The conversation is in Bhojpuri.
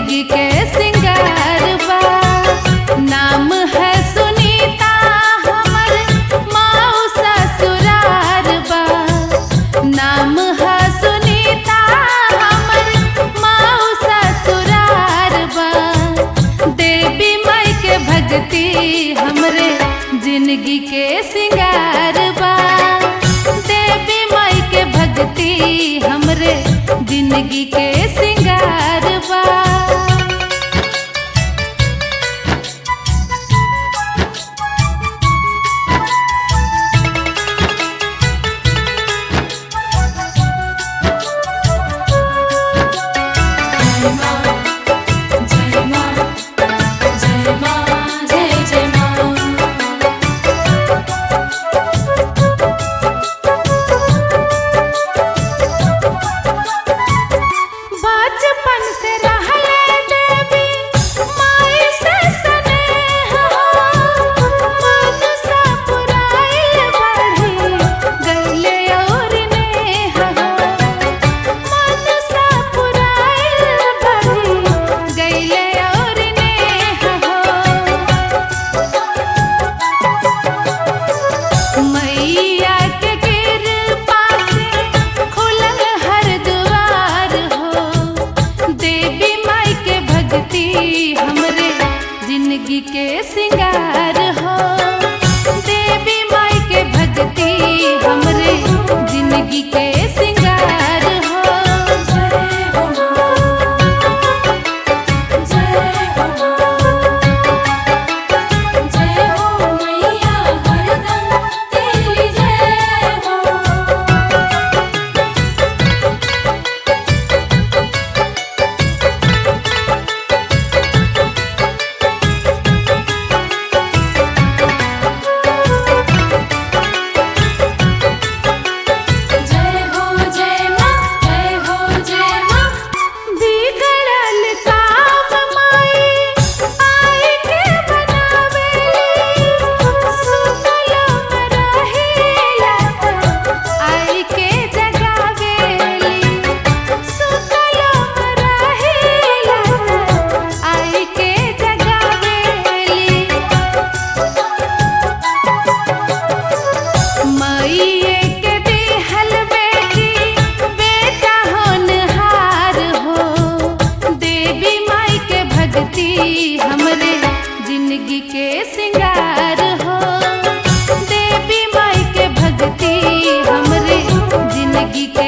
जिंदगी के सिंगार बा। नाम है सुनीता हमर माऊ ससुरार बा। नाम है सुनीता हमर माऊ ससुरार बा। देवी माई के भक्ति हमरे जिंदगी के सिंगार बा। देवी माई के भक्ति हमरे जिंदगी के सिंगार बा। बचपन से रहले देवी माई से स्नेह हो। मन सा पुराइल बढ़ी गइले और नेह हो। मन सा पुराइल बढ़ी गइले और नेह हो। मैया के कृपा से खुलल हर द्वार हो। देवी माई के भक्ति हमरे जिंदगी के सिंगार हो। देवी माई के भक्ति हमरे जिंदगी के सिंगार हो। जय हो माँ, जय हो माँ, जय हो मैया हरदम तेरी जय हो। जय हो जय माँ, जय हो जय माँ। बिगड़ल काम माई आई के बनावेली। सुतलो में रहेला आई के जगावेली। सुतलो में रहेला आई के जगावेली। माईए के देहल बेटी बेटा होनहार हो। देवी माई के भक्ति हमरे जिंदगी के सिंगार हो। देवी माई के भक्ति हमरे जिंदगी के